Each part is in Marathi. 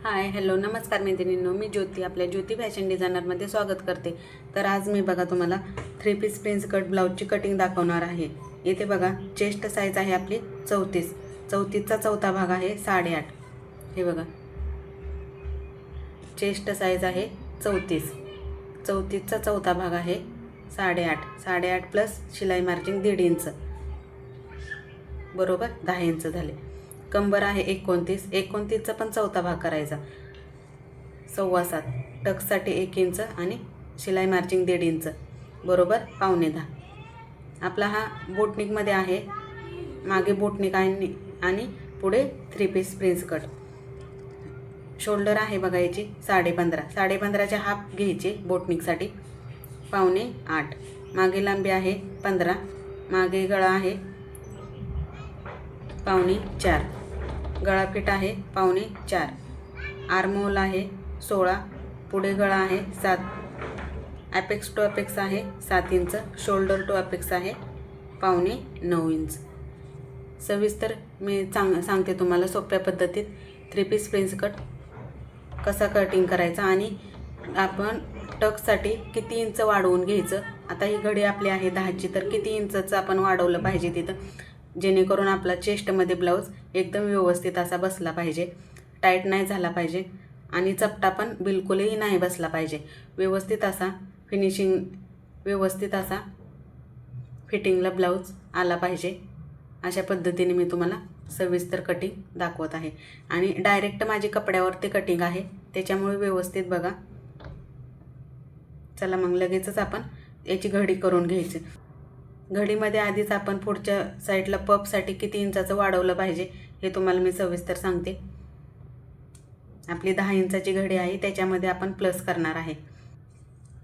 हाय हॅलो नमस्कार मैत्रिणींनो, मी ज्योती आपल्या ज्योती फॅशन डिझायनरमध्ये स्वागत करते। तर आज मी बघा तुम्हाला 3 पीस प्रिन्स कट ब्लाऊजची कटिंग दाखवणार आहे। इथे बघा चेस्ट साईज आहे आपली 34, 34चा चौथा भाग आहे 8.5। हे बघा चेस्ट साईज आहे 34, 34चा चौथा भाग आहे 8.5, 8.5 प्लस शिलाई मार्जिन 1.5 इंच, बरोबर 10 इंच झाले। कंबर आहे 29, 29चा पण चौथा भाग करायचा 7.25, टक्ससाठी 1 इंच आणि शिलाई मार्जिन 1.5 इंच, बरोबर 9.25। आपला हा बोटनिकमध्ये आहे, मागे बोटनिक आणि पुढे 3 पीस प्रिन्स कट। शोल्डर आहे बघा याची 15.5, 15.5चे हाफ घ्यायचे बोटनिकसाठी 7.25। मागे लांबी आहे 15, मागे गळा आहे 4.25, गळा फिट आहे 4.25, आर्महोल आहे 16, पुढे गळा आहे 7, ॲपेक्स टू ॲपेक्स आहे 7 इंच, शोल्डर टू ॲपेक्स आहे 8.25 इंच। सविस्तर मी सांगते तुम्हाला सोप्या पद्धतीत 3 पीस प्रिन्स कट कसा कटिंग करायचा आणि आपण टक्ससाठी किती इंच वाढवून घ्यायचं। आता ही घडी आपली आहे 10ची, तर किती इंचचं आपण वाढवलं पाहिजे तिथं, जेणेकरून आपला चेस्टमध्ये ब्लाऊज एकदम व्यवस्थित असा बसला पाहिजे, टाईट नाही झाला पाहिजे आणि चपटा पण बिलकुलही नाही बसला पाहिजे। व्यवस्थित असा व्यवस्थित असा फिटिंगला ब्लाऊज आला पाहिजे। अशा पद्धतीने मी तुम्हाला सविस्तर कटिंग दाखवत आहे आणि डायरेक्ट माझी कपड्यावरती कटिंग आहे, त्याच्यामुळे व्यवस्थित बघा। चला मग लगेचच आपण याची घडी करून घ्यायची। घडीमध्ये आधीच आपण पुढच्या साईडला पफसाठी किती इंचाचं वाढवलं पाहिजे हे तुम्हाला मी सविस्तर सांगते। आपली 10 इंचाची घडी आहे, त्याच्यामध्ये आपण प्लस करणार आहे।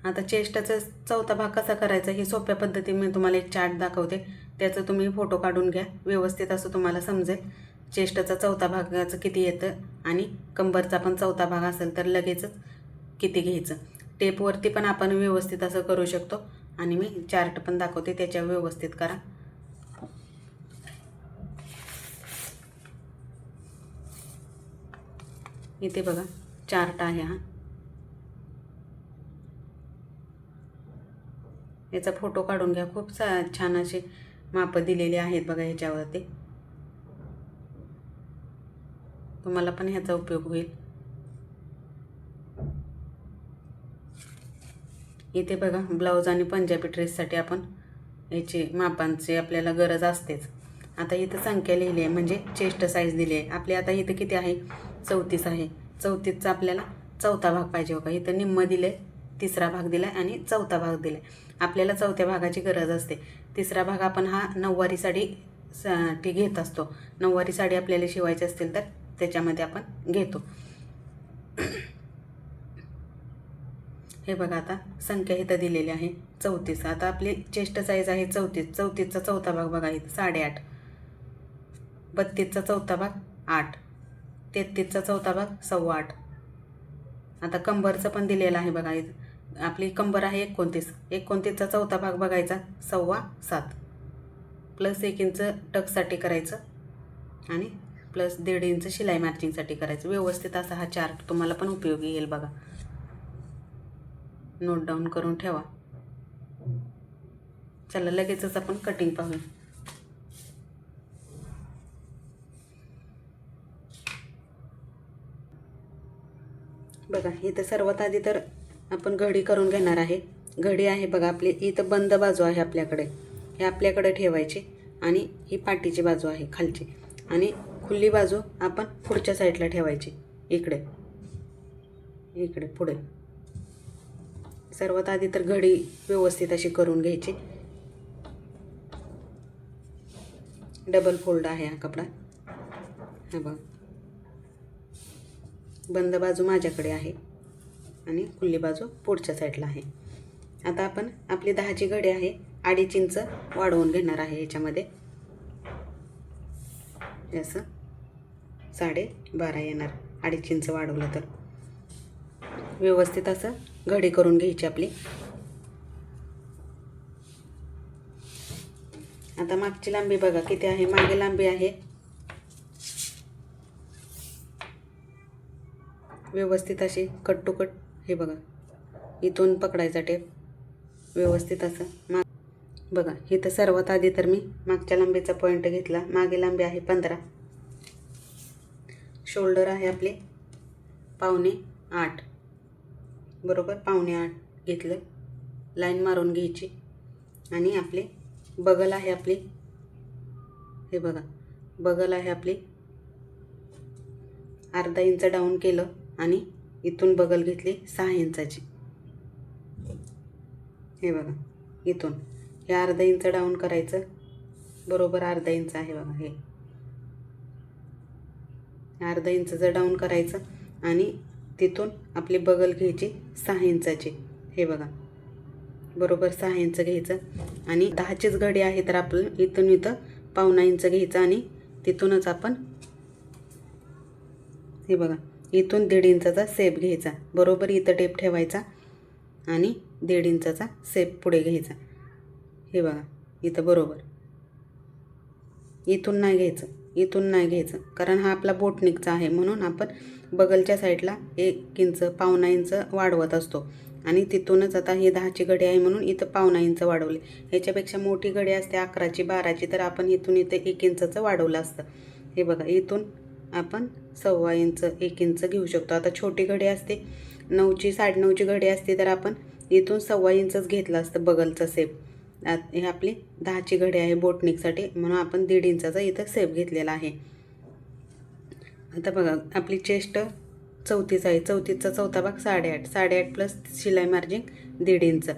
आता चेस्टचा चौथा भाग कसा करायचा हे सोप्या पद्धतीने मी तुम्हाला एक चार्ट दाखवते, त्याचं तुम्ही फोटो काढून घ्या, व्यवस्थित असं तुम्हाला समजेल चेस्टचा चौथा भागाचं किती येतं आणि कंबरचा पण चौथा भाग असेल तर लगेचच किती घ्यायचं। टेपवरती पण आपण व्यवस्थित असं करू शकतो आणि मी चार्ट पण दाखवते, त्याच्यावर व्यवस्थित करा। इथे बघा चार्ट आहे हा, याचा फोटो काढून घ्या। खूप छान असे माप दिलेले आहेत बघा ह्याच्यावरती, तुम्हाला पण ह्याचा उपयोग होईल। इथे बघा ब्लाऊज आणि पंजाबी ड्रेससाठी आपण याची मापांची आपल्याला गरज असतेच। आता इथं संख्या लिहिली आहे म्हणजे चेस्ट साईज दिली आहे आपली। आता इथं किती आहे 34 आहे, 34चा आपल्याला चौथा भाग पाहिजे बघा। इथं निम्म दिले, तिसरा भाग दिला आणि चौथा भाग दिला। आपल्याला चौथ्या भागाची गरज असते। तिसरा भाग आपण हा नऊवारी साडी घेत असतो, नऊवारी साडी आपल्याला शिवायची असतील तर त्याच्यामध्ये आपण घेतो। हे बघा आता संख्या इथं दिलेली आहे 34। आता आपली चेस्ट साईज आहे 34, 34चा चौथा भाग बघा इथं 8.5, 32चा चौथा भाग 8, 33चा चौथा भाग 8.25। आता कंबरचं पण दिलेलं आहे बघा इथं, आपली कंबर आहे 29, 29चा चौथा भाग बघायचा 7.25, प्लस 1 इंच टक्ससाठी करायचं आणि प्लस 1.5 इंच शिलाई मार्जिनसाठी करायचं। व्यवस्थित असा हा चार्ट तुम्हाला पण उपयोगी येईल बघा, नोट डाऊन करून ठेवा। चला लगेचच आपण कटिंग पाहूया। बघा इथं सर्वात आधी तर आपण घडी करून घेणार आहे। घडी आहे बघा आपली, इथं बंद बाजू आहे आपल्याकडे, हे आपल्याकडे ठेवायची आणि ही पाठीची बाजू आहे खालची, आणि खुली बाजू आपण पुढच्या साईडला ठेवायची, इकडे इकडे पुढे। सर्वात आधी तर घडी व्यवस्थित अशी करून घ्यायची। डबल फोल्ड आहे हा कपडा, हा बघ बंद बाजू माझ्याकडे आहे आणि खुली बाजू पुढच्या साईडला आहे। आता आपण आपली 10ची घडी आहे 2.5 इंच वाढवून घेणार आहे याच्यामध्ये, असं 12.5 येणार, 2.5 इंच वाढवलं तर। व्यवस्थित असं घडी करून घ्यायची आपली। आता मागची लांबी बघा किती आहे, मागे लांबी आहे व्यवस्थित अशी कट टू कट, हे बघा इथून पकडायचा टेप व्यवस्थित असं बघा. इथं सर्वात आधी तर मी मागच्या लांबीचा पॉईंट घेतला. मागे लांबी आहे 15. शोल्डर आहे आपले 7.25 बरोबर. 7.25 घेतलं. लाईन मारून घ्यायची आणि आपले बगल आहे आपली, हे बघा बगल आहे आपली अर्धा इंच डाऊन केलं आणि इथून बगल घेतली 6 इंचाची. हे बघा इथून हे अर्धा इंच डाऊन करायचं, बरोबर अर्धा इंच आहे बघा. हे अर्धा इंच जर डाऊन करायचं आणि तिथून आपली बगल घ्यायची 6 इंचाची. हे बघा बरोबर 6 इंच घ्यायचं आणि 10चीच घडी आहे तर आपण इथून इथं 1.25 इंच घ्यायचं आणि तिथूनच आपण हे बघा इथून 1.5 इंचाचा सेप घ्यायचा, बरोबर इथं टेप ठेवायचा आणि 1.5 इंचाचा सेप पुढे घ्यायचा. हे बघा इथं बरोबर इथून नाही घ्यायचं, इथून नाही घ्यायचं कारण हा आपला बोटनिकचा आहे म्हणून आपण बगलच्या साईडला 1 इंच 1.25 इंच वाढवत असतो आणि तिथूनच आता ही 10ची घडी आहे म्हणून इथं 1.25 इंच वाढवले. ह्याच्यापेक्षा मोठी घडी असते 11ची 12ची तर आपण इथून इथे 1 इंचचं वाढवलं असतं. हे बघा इथून आपण 1.25 इंच 1 इंच घेऊ शकतो. आता छोटी घडी असते 9ची 9.5ची घडी असते तर आपण इथून 1.25 इंचच घेतलं असतं बगलचा सेप. हे आपली 10ची घडी आहे बोटनिकसाठी म्हणून आपण 1.5 इंचाचा इथं सेप घेतलेला आहे. आता बघा आपली चेस्ट 34 आहे. 34चा चौथा भाग 8.5. 8.5 प्लस शिलाई मार्जिन 1.5 इंच.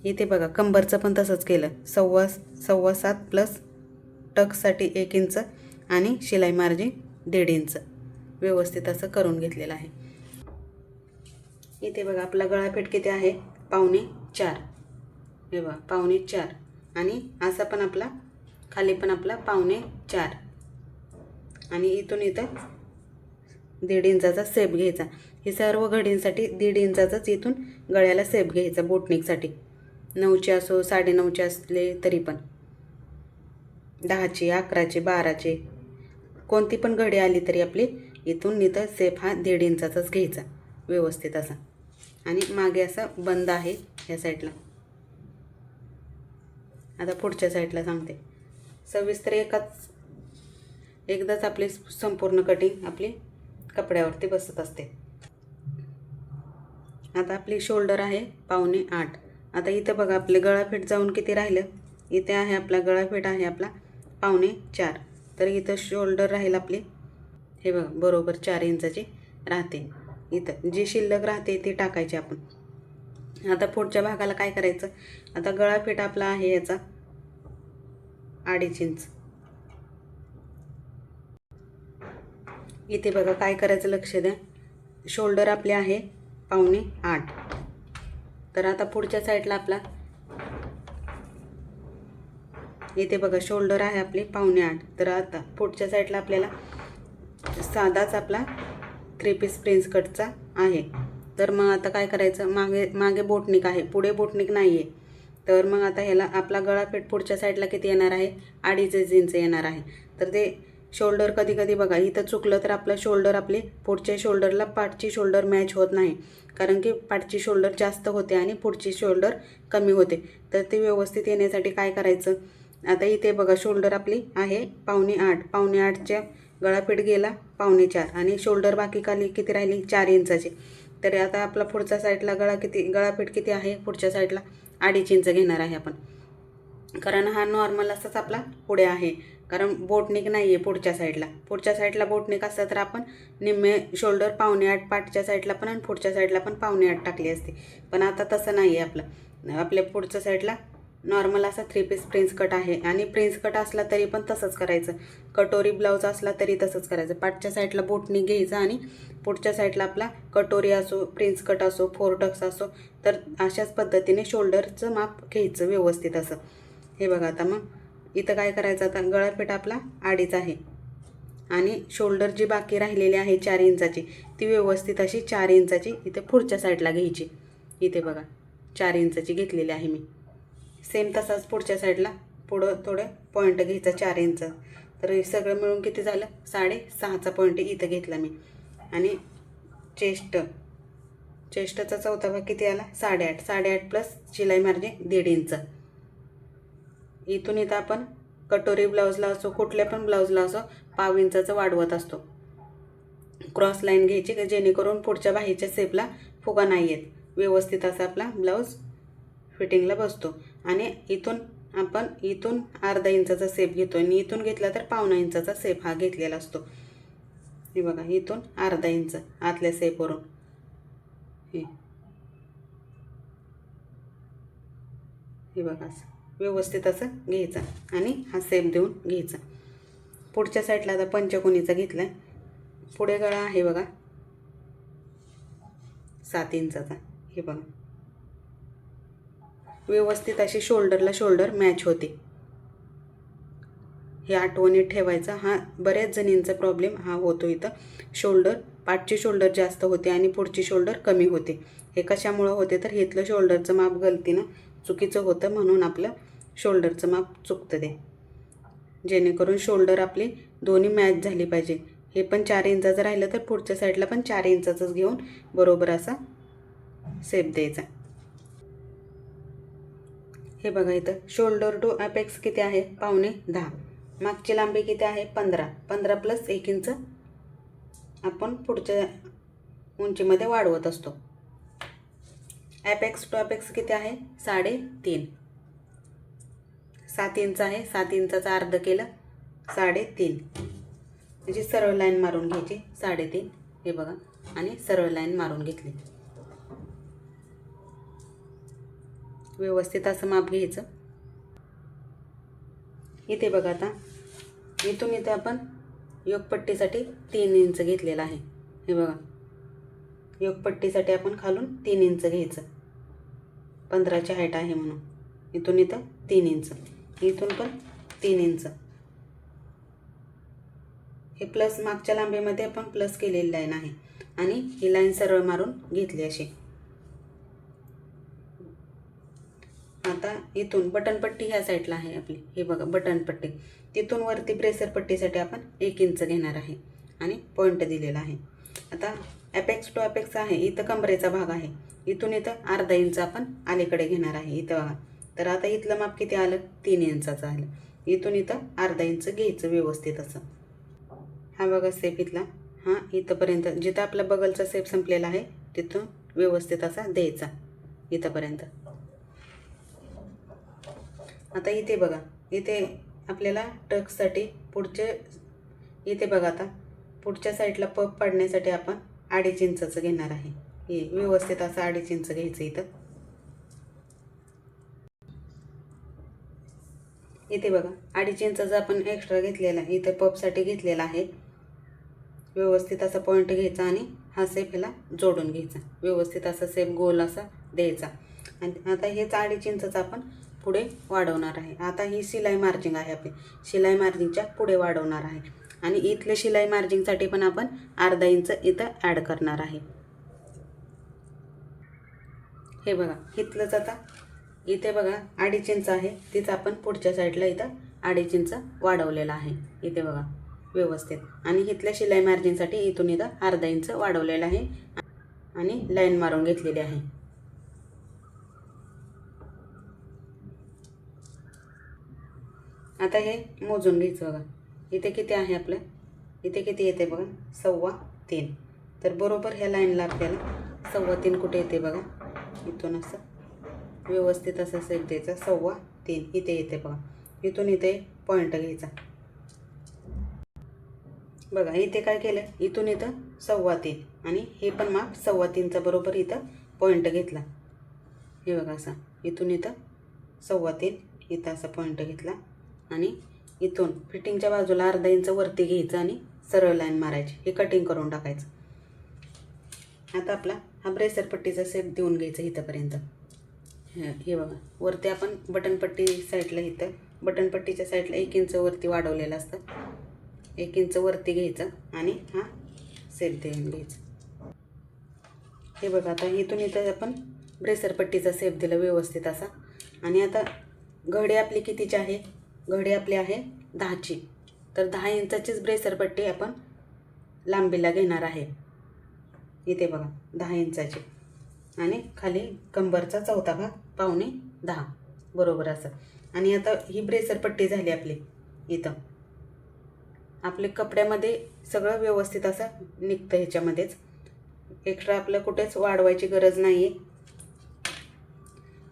इथे बघा कंबरचं पण तसंच केलं. 7.25 प्लस टक्ससाठी 1 इंच आणि शिलाई मार्जिन 1.5 इंच व्यवस्थित असं करून घेतलेलं आहे. इथे बघा आपला गळापेट किती आहे 4.25. हे बघा 4.25 आणि असा पण आपला खाली पण आपला 4.25 आणि इथून इथं 1.5 इंचाचा सेप घ्यायचा. हे सर्व घडींसाठी 1.5 इंचाचाच इथून गळ्याला सेप घ्यायचा बोटनिकसाठी. 9ची असो 9.5ची असले तरी पण 10ची 11ची 12ची कोणती पण घडी आली तरी आपली इथून इथं सेप हा 1.5 इंचाचाच घ्यायचा व्यवस्थित असा आणि मागे असा बंद आहे ह्या साईडला. आता पुढच्या साईडला सांगते. सविस्तर एकदाच आपली संपूर्ण कटिंग आपली कपड्यावरती बसत असते. आता आपली शोल्डर आहे 7.25. आता इथं बघा आपले गळाफीट जाऊन किती राहिलं. इथे आहे आपला गळाफीट आहे आपला 4.25 तर इथं शोल्डर राहील आपली हे बघा बरोबर 4 इंचाची राहते. इथं जी शिल्लक राहते ती टाकायची आपण. आता पुढच्या भागाला काय करायचं. आता गळाफीट आपला आहे याचा 2.5 इंच. इथे बघा काय करायचं लक्ष द्या. शोल्डर आपले आहे 7.25 तर आता पुढच्या साईडला आपला इथे बघा शोल्डर आहे आपले 7.25 तर आता पुढच्या साईडला आपल्याला साधाच आपला 3 पीस प्रिन्स कटचा आहे. तर मग आता काय करायचं. मागे बोटनिक आहे पुढे बोटनिक नाही आहे तर मग आता ह्याला आपला गळापेट पुढच्या साईडला किती येणार आहे 2.5 इंच येणार आहे. तर ते शोल्डर कधी कधी बघा इथं चुकलं तर आपलं शोल्डर आपले पुढच्या शोल्डरला पाठची शोल्डर मॅच होत नाही कारण की पाठची शोल्डर जास्त होते आणि पुढची शोल्डर कमी होते. तर ते व्यवस्थित येण्यासाठी काय करायचं. आता इथे बघा शोल्डर आपली आहे 7.25. 7.25च्या गळापेट गेला 4.25 आणि शोल्डर बाकी खाली किती राहिली 4 इंचाची. तर आता आपला पुढच्या साईडला गळापेट किती आहे पुढच्या साईडला 2.5 इंच घेणार आहे आपण कारण हा नॉर्मल असाच आपला पुढे आहे कारण बोटनिक नाही आहे पुढच्या साईडला बोटनिक असतं तर आपण निम्मे शोल्डर 7.25 पाठच्या साईडला पण आणि पुढच्या साईडला पण 7.25 टाकली असते. पण आता तसं नाही आहे आपल्या पुढच्या साईडला नॉर्मल असा 3 पीस प्रिन्स कट आहे आणि प्रिन्स कट असला तरी पण तसंच करायचं. कटोरी ब्लाऊज असला तरी तसंच करायचं. पाठच्या साईडला बोटनिक घ्यायचं आणि पुढच्या साईडला आपला कटोरी असो प्रिन्स कट असो 4 टक्स असो तर अशाच पद्धतीने शोल्डरचं माप घ्यायचं व्यवस्थित असं. हे बघा आता मग इथं काय करायचं. आता गळापेट आपला 2.5 आहे आणि शोल्डर जी बाकी राहिलेली आहे 4 इंचाची ती व्यवस्थित अशी 4 इंचाची इथे पुढच्या साईडला घ्यायची. इथे बघा 4 इंचाची घेतलेली आहे मी. सेम तसाच पुढच्या साईडला पुढं थोडं पॉईंट घ्यायचा 4 इंच. तर हे सगळं मिळून किती झालं 6.5चा पॉईंट इथं घेतला मी आणि चेस्टचा चौथा भाग किती आला 8.5. 8.5 प्लस शिलाई मार्जिन 1.5 इंच. इथून इथं आपण कटोरी ब्लाऊजला असो कुठल्या पण ब्लाऊजला असो पाव इंचाचं वाढवत असतो. क्रॉस लाईन घ्यायची जेणेकरून पुढच्या बाहीच्या शेपला फुगा नाही येत. व्यवस्थित असा आपला ब्लाऊज फिटिंगला बसतो. आणि इथून आपण अर्धा इंचाचा शेप घेतो आणि इथून घेतला तर 1.25 इंचाचा शेप हा घेतलेला असतो. हे बघा इथून अर्धा इंच आतल्या शेपवरून हे बघा असं व्यवस्थित असं घ्यायचं आणि हा शेप देऊन घ्यायचा. पुढच्या साईडला आता पंचकोनीचा घेतला आहे. पुढे गळा आहे बघा 7 इंचाचा. हे बघा व्यवस्थित अशी शोल्डरला शोल्डर मॅच होते. हे आठवणीत ठेवायचा. हा बऱ्याच जणींचा प्रॉब्लेम हा होतो. इथं शोल्डर पाठची शोल्डर जास्त होते आणि पुढची शोल्डर कमी होते. हे कशामुळं होते तर इथलं शोल्डरचं माप गलतीनं चुकीचं होतं म्हणून आपलं शोल्डरचं माप चुकतं ते. जेणेकरून शोल्डर आपली दोन्ही मॅच झाली पाहिजे. हे पण 4 इंचाचं राहिलं तर पुढच्या साईडला पण 4 इंचाचंच घेऊन बरोबर असा शेप द्यायचा. हे बघा इथं शोल्डर टू अपेक्स किती आहे 9.5. मागची लांबी किती आहे 15 प्लस 1 इंच आपण पुढच्या उंचीमध्ये वाढवत असतो. अपेक्स टू अपेक्स किती आहे 3.5. 7 इंच आहे. 7 इंचाचा अर्ध केलं 3.5. म्हणजे सरळ लाईन मारून घ्यायची 3.5. हे बघा आणि सरळ लाईन मारून घेतली. व्यवस्थित असं माप घ्यायचं. इथे बघा आता इथून इथं आपण योगपट्टीसाठी 3 इंच घेतलेला आहे. हे बघा योगपट्टीसाठी आपण खालून 3 इंच घ्यायचं. 15ची हाईट आहे म्हणून इथून इथं 3 इंच. इथून पण 3 इंच. हे प्लस मागच्या लांबीमध्ये आपण प्लस केलेली लाईन आहे आणि ही लाईन सरळ मारून घेतली अशी. आता इथून बटनपट्टी ह्या साईडला आहे आपली. हे बघा बटनपट्टी. तिथून वरती ब्रेसर पट्टीसाठी आपण 1 इंच घेणार आहे आणि पॉईंट दिलेला आहे. आता अपेक्स टू अपेक्स आहे. इथं कमरेचा भाग आहे. इथून इथं अर्धा इंच आपण अलीकडे घेणार आहे. इथं बघा तर आता इथलं माप किती आलं 3 इंचाचं आलं. इथून इथं अर्धा इंच घ्यायचं व्यवस्थित असं. हा बघा शेप इथला हा इथंपर्यंत जिथं आपला बगलचा शेप संपलेला आहे तिथून व्यवस्थित असा द्यायचा इथंपर्यंत. आता इथे बघा इथे आपल्याला टक्ससाठी पुढचे इथे बघा आता पुढच्या साईडला पप पाडण्यासाठी आपण 2.5 इंचाचं घेणार आहे. हे व्यवस्थित असं 2.5 इंच घ्यायचं इथं. इथे बघा 2.5 इंचाचा आपण एक्स्ट्रा घेतलेला आहे. इथे पपसाठी घेतलेला आहे. व्यवस्थित असा पॉईंट घ्यायचा आणि हा शेप ह्याला जोडून घ्यायचा. व्यवस्थित असा शेप गोल असा द्यायचा. आणि आता हेच 2.5 इंचाचं आपण पुढे वाढवणार आहे. आता ही शिलाई मार्जिंग आहे आपली. शिलाई मार्जिंगच्या पुढे वाढवणार आहे आणि इथले शिलाई मार्जिंगसाठी पण आपण अर्धा इंच इथं ॲड करणार आहे. हे बघा इथलंच आता इथे बघा 2.5 इंच आहे. तिथं आपण पुढच्या साईडला इथं 2.5 इंच वाढवलेला आहे. इथे बघा व्यवस्थित. आणि इथल्या शिलाई मार्जिनसाठी इथून इथं अर्धा इंच वाढवलेला आहे आणि लाईन मारून घेतलेली आहे. आता हे मोजून घ्यायचं बघा. इथे किती आहे आपलं इथे किती येते बघा 3.25. तर बरोबर ह्या लाईनला आपल्याला 3.25 कुठे येते बघा. इथून असं व्यवस्थित असं शेप द्यायचा 3.25 इथे येते बघा. इथून इथे पॉईंट घ्यायचा. बघा इथे काय केलं इथून इथं 3.25 आणि हे पण माप 3.25चा बरोबर इथं पॉईंट घेतला. हे बघा असा इथून इथं 3.25 इथं असा पॉईंट घेतला आणि इथून फिटिंगच्या बाजूला अर्धा इंच वरती घ्यायचं आणि सरळ लाईन मारायची. हे कटिंग करून टाकायचं. आता आपला हा ब्रेसर पट्टीचा शेप देऊन घ्यायचा इथंपर्यंत. हे बघा वरती आपण बटनपट्टी साईडला इथं बटनपट्टीच्या साईडला 1 इंच वरती वाढवलेलं असतं. 1 इंच वरती घ्यायचं आणि हा शेप देऊन घ्यायचा. हे बघा आता इथून इथं आपण ब्रेसर पट्टीचा शेप दिला व्यवस्थित असा. आणि आता घडी आपली कितीची आहे घडी आपली आहे 10ची. तर 10 इंचाचीच ब्रेसर पट्टी आपण लांबीला घेणार आहे. इथे बघा 10 इंचाची आणि खाली कंबरचा चौथा भाग 9.25 बरोबर असं. आणि आता ही ब्रेसर पट्टी झाली आपली. इथं आपले कपड्यामध्ये सगळं व्यवस्थित असं निघतं. ह्याच्यामध्येच एक्स्ट्रा आपलं कुठेच वाढवायची गरज नाही आहे.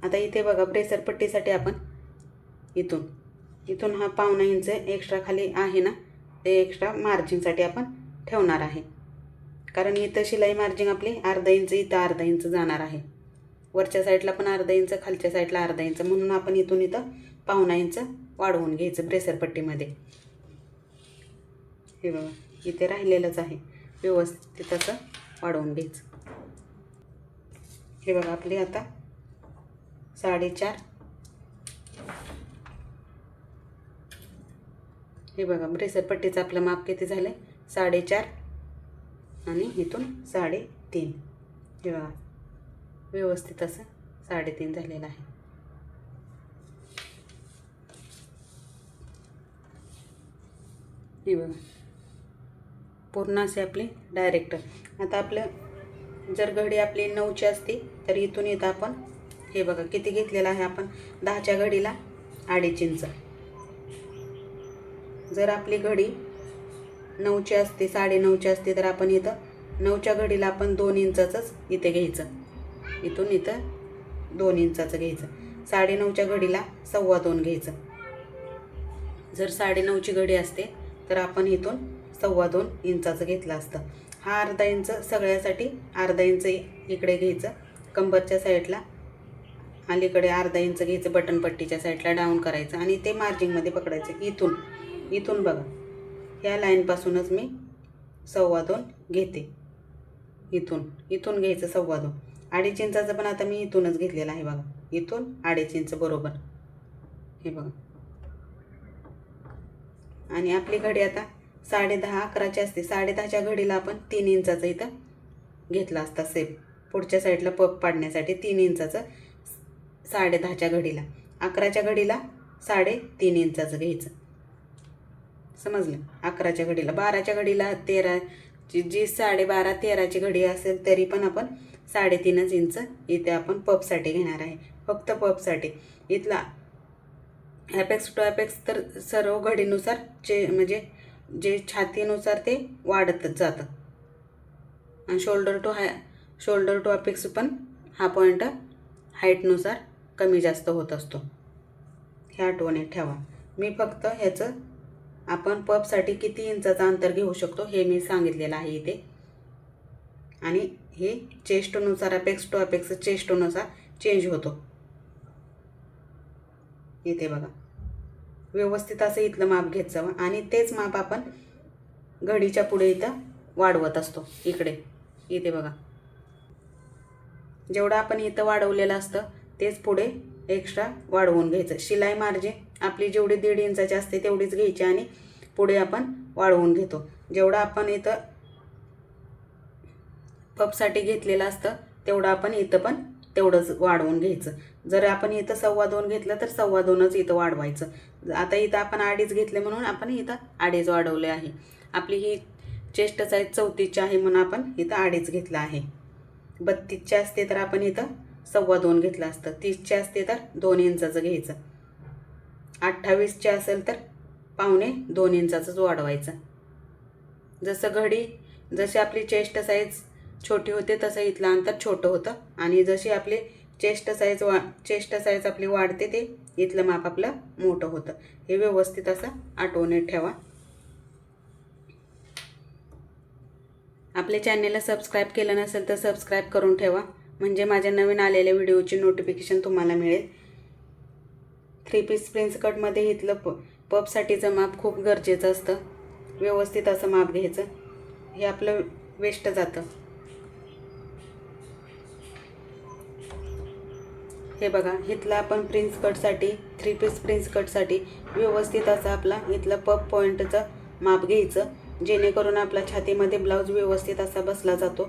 आता इथे बघा ब्रेसर पट्टीसाठी आपण इथून हा 1.25 इंच एक्स्ट्रा खाली आहे ना, ते एक्स्ट्रा मार्जिनसाठी आपण ठेवणार आहे. कारण इथं शिलाई मार्जिन आपली अर्धा इंच, इथं अर्धा इंच जाणार आहे. वरच्या साईडला पण अर्धा इंच, खालच्या साईडला अर्धा इंच, म्हणून आपण इथून इथं 1.25 इंच वाढवून घ्यायचं ब्रेसर पट्टीमध्ये. हे बघा इथे राहिलेलंच आहे, व्यवस्थित असं वाढवून घ्यायचं. हे बघा आपली आता 4.5. हे बघा ब्रेसर पट्टीचं आपलं माप किती झालं, 4.5 आणि इथून 3.5. हे बघा व्यवस्थित असं 3.5 झालेलं आहे. हे बघा पूर्ण असे आपले डायरेक्ट. आता आपलं जर घडी आपली 9ची असती तर इथून इथं आपण हे बघा किती घेतलेलं आहे आपण, 10च्या घडीला 2.5 इंच. जर आपली घडी 9ची असते, 9.5ची असते, तर आपण इथं 9च्या घडीला आपण 2 इंचाचंच इथे घ्यायचं. इथून इथं 2 इंचाचं घ्यायचं. 9.5च्या घडीला 2.25 घ्यायचं. जर 9.5ची घडी असते तर आपण इथून 2.25 इंचाचं घेतलं असतं. हा अर्धा इंच सगळ्यासाठी, अर्धा इंच इकडे घ्यायचं कंबरच्या साईडला, अलीकडे अर्धा इंच घ्यायचं बटन पट्टीच्या साईडला डाऊन करायचं आणि ते मार्जिनमध्ये पकडायचं. इथून बघा ह्या लाईनपासूनच मी 2.25 घेते. इथून घ्यायचं 2.25. 2.5 इंचाचं पण आता मी इथूनच घेतलेलं आहे बघा, इथून 2.5 इंच बरोबर. हे बघा आणि आपली घडी आता 10:30 11ची असते. 10:30च्या घडीला आपण 3 इंचाचं इथं घेतला असता सेप, पुढच्या साईडला पप पाडण्यासाठी 3 इंचाचं 10:30च्या घडीला. 11च्या घडीला 3.5 इंचाचं घ्यायचं. समजलं? 11च्या घडीला. 12च्या घडीला 13ची जी 12:30 13ची घडी असेल तरी पण आपण 3.5 इंच इथे आपण पपसाठी घेणार आहे, फक्त पपसाठी. इथला ॲपेक्स टू ॲपेक्स तर सर्व घडीनुसार म्हणजे जे छातीनुसार ते वाढतच जातं. आणि शोल्डर टू ॲपेक्स पण हा पॉईंट हाईटनुसार कमी जास्त होत असतो. ह्या आठवणीत ठेवा. मी फक्त ह्याचं आपण पपसाठी किती इंचाचं अंतर घेऊ शकतो हे मी सांगितलेलं आहे इथे. आणि हे चेस्टनुसार, ॲपेक्स टू ॲपेक्स चेस्टनुसार चेंज होतो. इथे बघा व्यवस्थित असं इथलं माप घेत जावं आणि तेच माप आपण घडीच्या पुढे इथं वाढवत असतो. इथे बघा जेवढं आपण इथं वाढवलेलं असतं तेच पुढे एक्स्ट्रा वाढवून घ्यायचं. शिलाई मार्जिन आपली जेवढी 1.5 इंचाची असते तेवढीच घ्यायची आणि पुढे आपण वाढवून घेतो. जेवढं आपण इथं पपसाठी घेतलेलं असतं तेवढं आपण इथं पण तेवढंच वाढवून घ्यायचं. जर आपण इथं 2.25 घेतलं तर 2.25च इथं वाढवायचं. आता इथं आपण 2.5 घेतले म्हणून आपण इथं 2.5 वाढवले आहे. आपली ही चेस्ट साईज 34ची आहे म्हणून आपण इथं 2.5 घेतला आहे. 32ची असते तर आपण इथं 2.25 घेतलं असतं. 30ची असते तर 2 इंचाचं घ्यायचं. 28ची असेल तर 1.25-2 इंचाचंच वाढवायचं. जशी आपली चेस्ट साईज छोटी होते तसं इथलं अंतर छोटं होतं आणि जशी आपली चेस्ट साईज आपली वाढते ते इथलं माप आपलं मोठं होतं. हे व्यवस्थित असं आठवणीत ठेवा. आपल्या चॅनेलला सबस्क्राईब केलं नसेल तर सबस्क्राईब करून ठेवा, म्हणजे माझ्या नवीन आलेल्या व्हिडिओची नोटिफिकेशन तुम्हाला मिळेल. 3 पीस प्रिन्स कटमध्ये इथलं पपसाठीचं माप खूप गरजेचं असतं. व्यवस्थित असं माप घ्यायचं. हे आपलं वेस्ट जातं. हे बघा इथलं आपण प्रिन्स कटसाठी 3 पीस प्रिन्स कटसाठी व्यवस्थित असं आपला इथलं पप पॉईंटचं माप घ्यायचं, जेणेकरून आपला छातीमध्ये ब्लाऊज व्यवस्थित असा बसला जातो.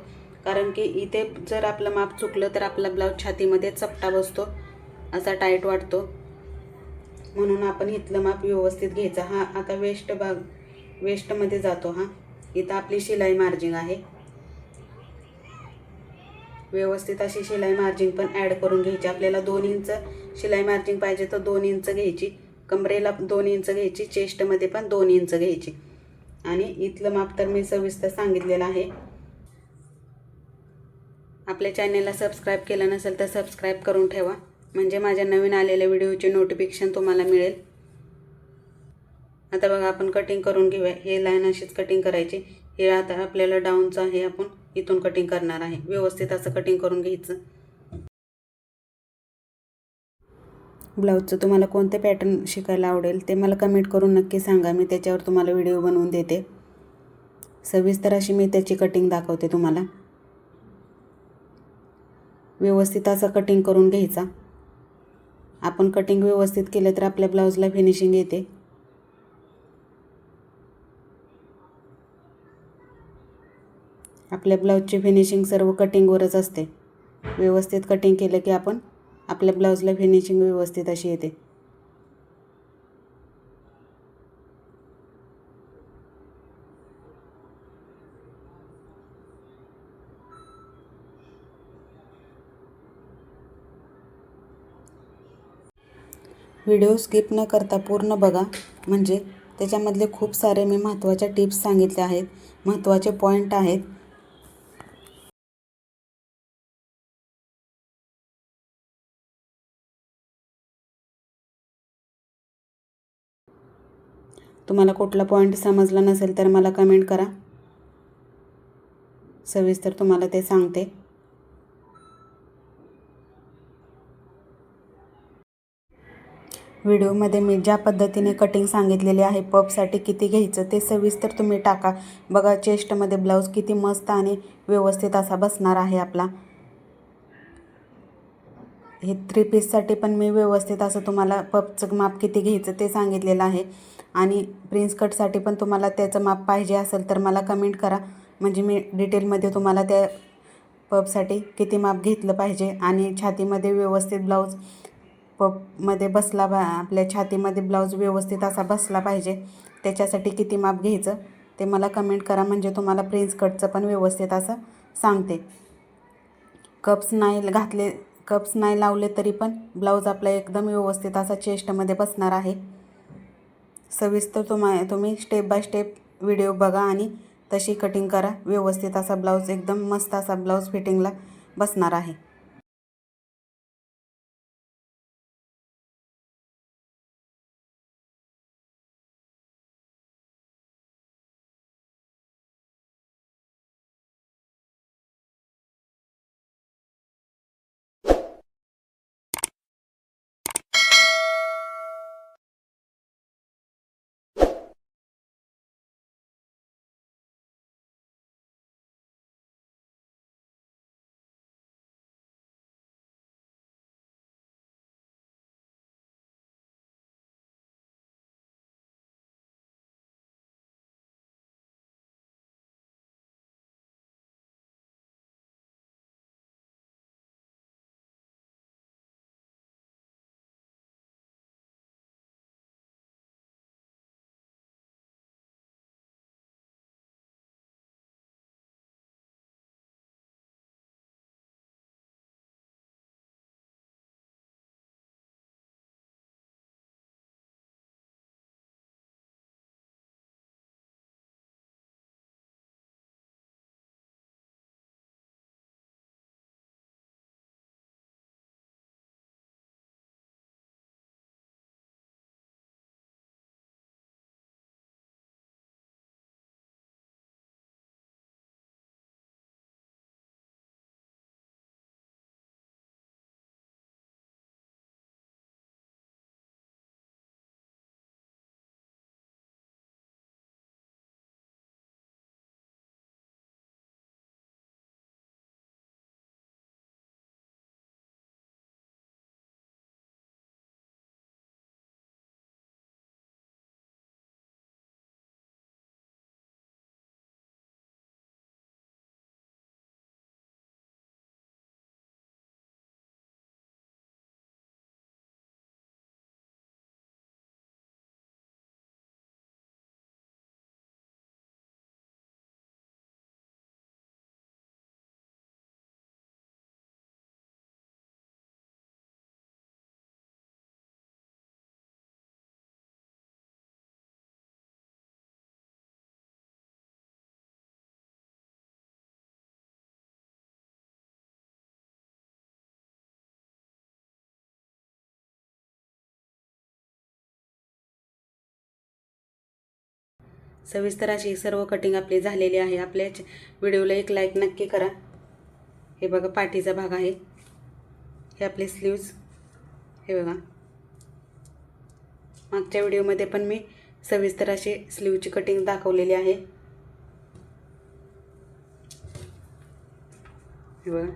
कारण की इथे जर आपलं माप चुकलं तर आपला ब्लाऊज छातीमध्ये चपटा बसतो, असा टाईट वाटतो. म्हणून आपण इथलं माप व्यवस्थित घ्यायचं. हा आता वेस्टमध्ये जातो. हा इथं आपली शिलाई मार्जिन आहे. व्यवस्थित अशी शिलाई मार्जिन पण ॲड करून घ्यायची. आपल्याला 2 इंच शिलाई मार्जिन पाहिजे तर 2 इंच घ्यायची, कमरेला 2 इंच घ्यायची, चेस्टमध्ये पण 2 इंच घ्यायची. आणि इथलं माप तर मी सविस्तर सांगितलेलं आहे. आपल्या चॅनलला सबस्क्राईब केलं नसेल तर सबस्क्राईब करून ठेवा, म्हणजे माझ्या नवीन आलेल्या व्हिडिओचे नोटिफिकेशन तुम्हाला मिळेल. आता बघा आपण कटिंग करून घेऊया. हे लाईन अशीच कटिंग करायची. हे आता आपल्याला डाऊनचं आहे, आपण इथून कटिंग करणार आहे. व्यवस्थित असं कटिंग करून घ्यायचं. ब्लाऊजचं तुम्हाला कोणते पॅटर्न शिकायला आवडेल ते मला कमेंट करून नक्की सांगा. मी त्याच्यावर तुम्हाला व्हिडिओ बनवून देते. सविस्तर अशी मी त्याची कटिंग दाखवते तुम्हाला. व्यवस्थित असं कटिंग करून घ्यायचा. आपण कटिंग व्यवस्थित केलं तर आपल्या ब्लाऊजला फिनिशिंग येते. आपल्या ब्लाऊजची फिनिशिंग सर्व कटिंगवरच असते. व्यवस्थित कटिंग केलं की आपण आपल्या ब्लाऊजला फिनिशिंग व्यवस्थित अशी येते. व्हिडिओ स्किप न करता पूर्ण बघा, म्हणजे त्याच्यामधले खूप सारे मी महत्त्वाच्या टिप्स सांगितले आहेत, महत्त्वाचे पॉईंट आहेत. तुम्हाला कुठला पॉईंट समजला नसेल तर मला कमेंट करा, सविस्तर तुम्हाला ते सांगते. व्हिडिओमध्ये मी ज्या पद्धतीने कटिंग सांगितलेली आहे, पफसाठी किती घ्यायचं ते सविस्तर तुम्ही टाका. बघा चेस्टमध्ये ब्लाऊज किती मस्त आणि व्यवस्थित असा बसणार आहे आपला. हे 3 पीससाठी पण मी व्यवस्थित असं तुम्हाला पफचं माप किती घ्यायचं ते सांगितलेलं आहे. आणि प्रिन्स कटसाठी पण तुम्हाला त्याचं माप पाहिजे असेल तर मला कमेंट करा, म्हणजे मी डिटेलमध्ये तुम्हाला त्या पफसाठी किती माप घेतलं पाहिजे. आणि छातीमध्ये व्यवस्थित ब्लाऊज पफमध्ये बसला आपल्या छातीमध्ये ब्लाऊज व्यवस्थित असा बसला पाहिजे, त्याच्यासाठी किती माप घ्यायचं ते मला कमेंट करा, म्हणजे तुम्हाला प्रिन्स कटचं पण व्यवस्थित असं सांगते. कप्स नाही लावले तरी पण ब्लाऊज आपला एकदम व्यवस्थित असा चेस्टमध्ये बसणार आहे. सविस्तर तुम्ही स्टेप बाय स्टेप व्हिडिओ बघा आणि तशी कटिंग करा. व्यवस्थित असा ब्लाऊज एकदम मस्त असा ब्लाऊज फिटिंगला बसणार आहे. सविस्तर अशी सर्व कटिंग आपली झालेली आहे। आपल्या व्हिडिओला एक लाईक नक्की करा। हे बघा पाठीचा भाग आहे, हे आपले स्लीव्ज, हे बघा मागच्या व्हिडिओमध्ये पण मी सविस्तर अशी स्लीवची कटिंग दाखवलेली आहे। हे बघा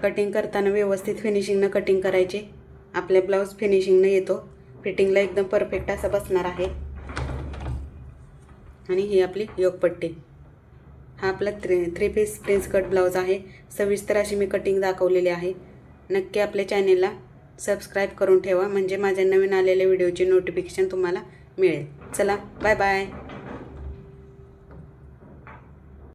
कटिंग करताना व्यवस्थित फिनिशिंगनं कटिंग करायची। आपल्या ब्लाऊज फिनिशिंगनं येतो, फिटिंगला एकदम परफेक्ट असा बसणार आहे। आणि ही आपली योगपट्टी, हा आपला three piece prince cut blouse आहे। सविस्तर अशी मी कटिंग दाखवलेली आहे। नक्की आपल्या चॅनेलला सबस्क्राईब करून ठेवा, म्हणजे माझ्या नवीन आलेल्या व्हिडिओची नोटिफिकेशन तुम्हाला मिळेल। चला बाय बाय।